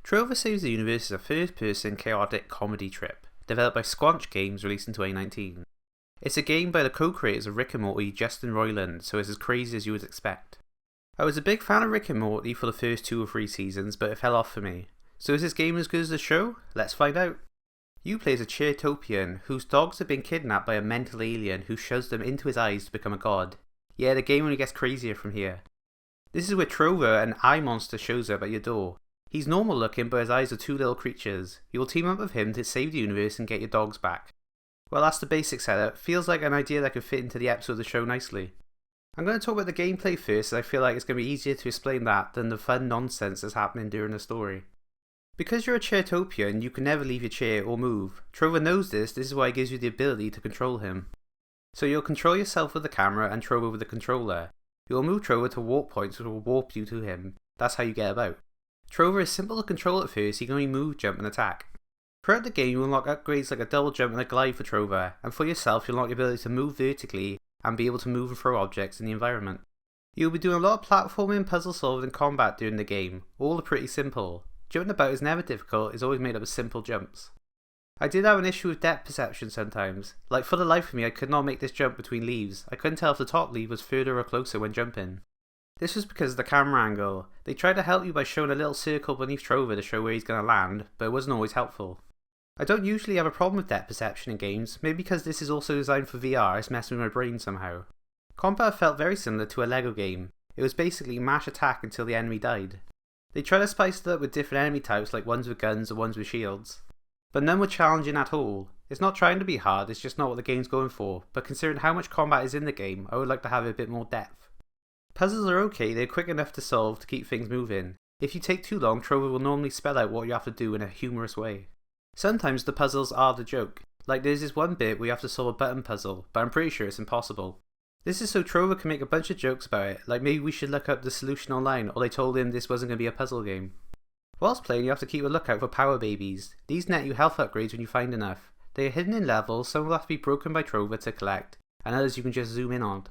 Trover Saves the Universe is a first-person chaotic comedy trip, developed by Squanch Games, released in 2019. It's a game by the co-creators of Rick and Morty, Justin Roiland, so it's as crazy as you would expect. I was a big fan of Rick and Morty for the first 2 or 3 seasons, but it fell off for me. So is this game as good as the show? Let's find out. You play as a Chairtopian, whose dogs have been kidnapped by a mental alien who shoves them into his eyes to become a god. Yeah, the game only gets crazier from here. This is where Trover, an eye monster, shows up at your door. He's normal looking, but his eyes are 2 little creatures. You will team up with him to save the universe and get your dogs back. Well, that's the basic setup. Feels like an idea that could fit into the episode of the show nicely. I'm going to talk about the gameplay first, as I feel like it's going to be easier to explain that than the fun nonsense that's happening during the story. Because you're a Chairtopian, you can never leave your chair or move. Trover knows this is why it gives you the ability to control him. So you'll control yourself with the camera and Trover with the controller. You'll move Trover to warp points which will warp you to him. That's how you get about. Trover is simple to control at first, he can only move, jump and attack. Throughout the game you will unlock upgrades like a double jump and a glide for Trover, and for yourself you'll unlock the ability to move vertically and be able to move and throw objects in the environment. You'll be doing a lot of platforming, puzzle solving and combat during the game. All are pretty simple. Jumping about is never difficult, it's always made up of simple jumps. I did have an issue with depth perception sometimes. Like for the life of me I could not make this jump between leaves. I couldn't tell if the top leaf was further or closer when jumping. This was because of the camera angle. They tried to help you by showing a little circle beneath Trover to show where he's going to land, but it wasn't always helpful. I don't usually have a problem with depth perception in games, maybe because this is also designed for VR, it's messing with my brain somehow. Combat felt very similar to a Lego game. It was basically mash attack until the enemy died. They tried to spice it up with different enemy types like ones with guns or ones with shields. But none were challenging at all. It's not trying to be hard, it's just not what the game's going for, but considering how much combat is in the game, I would like to have a bit more depth. Puzzles are okay, they're quick enough to solve to keep things moving. If you take too long, Trover will normally spell out what you have to do in a humorous way. Sometimes the puzzles are the joke. Like there's this one bit where you have to solve a button puzzle, but I'm pretty sure it's impossible. This is so Trover can make a bunch of jokes about it, like maybe we should look up the solution online, or they told him this wasn't going to be a puzzle game. Whilst playing you have to keep a lookout for power babies. These net you health upgrades when you find enough. They are hidden in levels, some will have to be broken by Trover to collect, and others you can just zoom in on.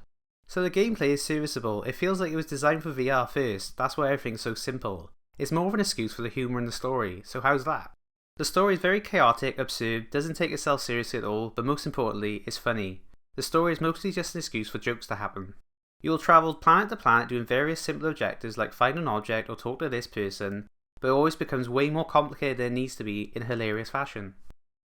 So the gameplay is serviceable, it feels like it was designed for VR first, that's why everything's so simple. It's more of an excuse for the humour in the story, so how's that? The story is very chaotic, absurd, doesn't take itself seriously at all, but most importantly, it's funny. The story is mostly just an excuse for jokes to happen. You will travel planet to planet doing various simple objectives like find an object or talk to this person, but it always becomes way more complicated than it needs to be in a hilarious fashion.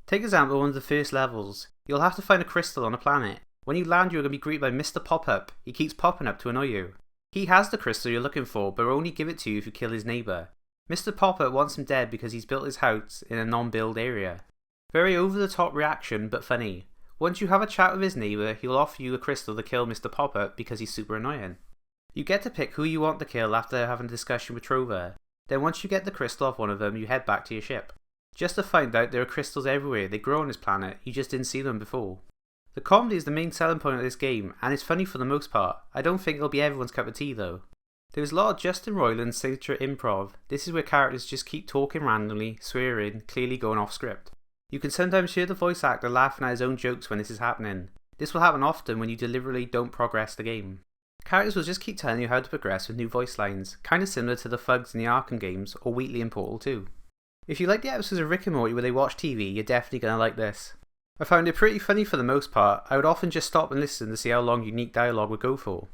Take example one of the first levels. You'll have to find a crystal on a planet. When you land you're going to be greeted by Mr. Pop-Up. He keeps popping up to annoy you. He has the crystal you're looking for, but will only give it to you if you kill his neighbour. Mr. Pop-Up wants him dead because he's built his house in a non-build area. Very over-the-top reaction, but funny. Once you have a chat with his neighbour, he'll offer you a crystal to kill Mr. Pop-Up because he's super annoying. You get to pick who you want to kill after having a discussion with Trover. Then once you get the crystal off one of them, you head back to your ship. Just to find out there are crystals everywhere, they grow on this planet, you just didn't see them before. The comedy is the main selling point of this game, and it's funny for the most part. I don't think it'll be everyone's cup of tea though. There is a lot of Justin Roiland's signature improv. This is where characters just keep talking randomly, swearing, clearly going off script. You can sometimes hear the voice actor laughing at his own jokes when this is happening. This will happen often when you deliberately don't progress the game. Characters will just keep telling you how to progress with new voice lines, kinda similar to the thugs in the Arkham games, or Wheatley in Portal 2. If you like the episodes of Rick and Morty where they watch TV, you're definitely gonna like this. I found it pretty funny for the most part. I would often just stop and listen to see how long unique dialogue would go for.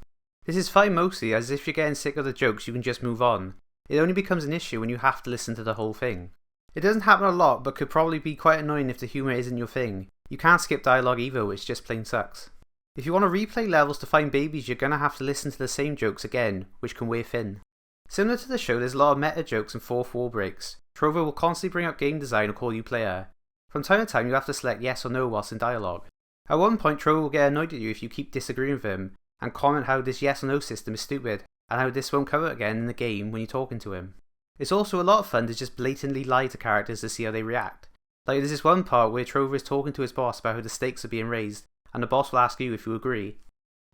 This is fine mostly, as if you're getting sick of the jokes you can just move on. It only becomes an issue when you have to listen to the whole thing. It doesn't happen a lot, but could probably be quite annoying if the humour isn't your thing. You can't skip dialogue either, which just plain sucks. If you want to replay levels to find babies, you're gonna have to listen to the same jokes again, which can wear thin. Similar to the show, there's a lot of meta jokes and fourth wall breaks. Trover will constantly bring up game design or call you player. From time to time you have to select yes or no whilst in dialogue. At one point Trover will get annoyed at you if you keep disagreeing with him, and comment how this yes or no system is stupid, and how this won't come up again in the game when you're talking to him. It's also a lot of fun to just blatantly lie to characters to see how they react. Like there's this one part where Trover is talking to his boss about how the stakes are being raised, and the boss will ask you if you agree.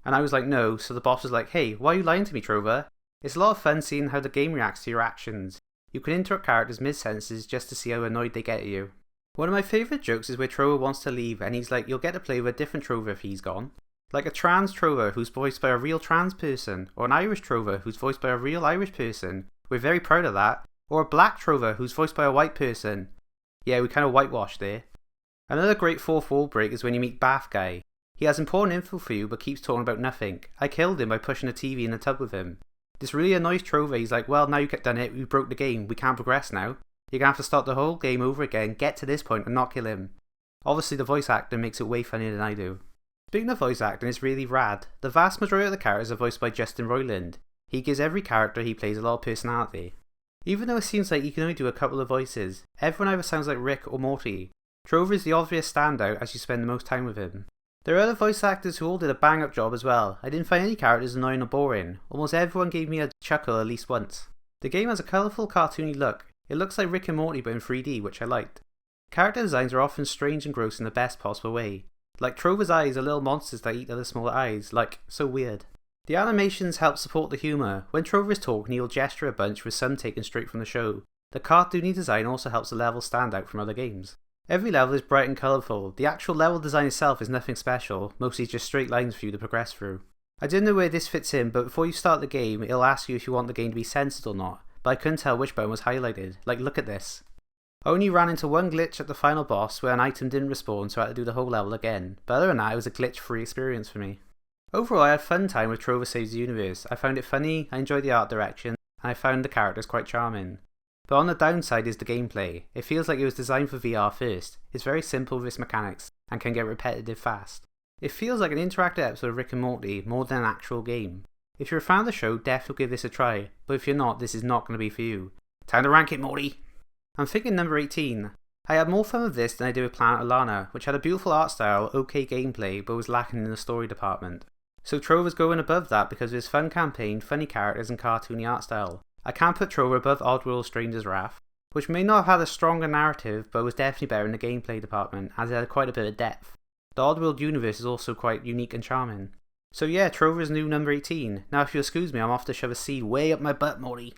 And I was like no, so the boss was like, hey, why are you lying to me, Trover? It's a lot of fun seeing how the game reacts to your actions. You can interrupt characters mid-sentences just to see how annoyed they get at you. One of my favourite jokes is where Trover wants to leave and he's like, you'll get to play with a different Trover if he's gone. Like a trans Trover who's voiced by a real trans person, or an Irish Trover who's voiced by a real Irish person. We're very proud of that. Or a black Trover who's voiced by a white person. Yeah, we kind of whitewashed there. Another great fourth wall break is when you meet Bath Guy. He has important info for you but keeps talking about nothing. I killed him by pushing a TV in the tub with him. This really annoys Trover. He's like, well, now you get done it, we broke the game, we can't progress now. You're gonna have to start the whole game over again, get to this point and not kill him. Obviously the voice actor makes it way funnier than I do. Speaking of voice acting, it's really rad. The vast majority of the characters are voiced by Justin Roiland. He gives every character he plays a lot of personality. Even though it seems like he can only do a couple of voices, everyone either sounds like Rick or Morty. Trover is the obvious standout as you spend the most time with him. There are other voice actors who all did a bang up job as well. I didn't find any characters annoying or boring. Almost everyone gave me a chuckle at least once. The game has a colourful cartoony look. It looks like Rick and Morty but in 3D, which I liked. Character designs are often strange and gross in the best possible way. Like Trover's eyes are little monsters that eat other smaller eyes, like, so weird. The animations help support the humour. When Trover is talking he'll gesture a bunch with some taken straight from the show. The cartoony design also helps the level stand out from other games. Every level is bright and colourful. The actual level design itself is nothing special, mostly just straight lines for you to progress through. I didn't know where this fits in, but before you start the game it'll ask you if you want the game to be censored or not, but I couldn't tell which button was highlighted. Like, look at this. I only ran into one glitch at the final boss where an item didn't respawn, so I had to do the whole level again, but other than that it was a glitch free experience for me. Overall I had fun time with Trover Saves the Universe. I found it funny, I enjoyed the art direction, and I found the characters quite charming. But on the downside is the gameplay. It feels like it was designed for VR first. It's very simple with its mechanics, and can get repetitive fast. It feels like an interactive episode of Rick and Morty more than an actual game. If you're a fan of the show, definitely give this a try, but if you're not, this is not going to be for you. Time to rank it, Morty! I'm thinking number 18. I had more fun with this than I did with Planet Alana, which had a beautiful art style, okay gameplay, but was lacking in the story department. So Trover's going above that because of his fun campaign, funny characters and cartoony art style. I can't put Trover above Oddworld Stranger's Wrath, which may not have had a stronger narrative but was definitely better in the gameplay department as it had quite a bit of depth. The Oddworld universe is also quite unique and charming. So yeah, Trover's new number 18. Now if you'll excuse me, I'm off to shove a seed way up my butt, Morty.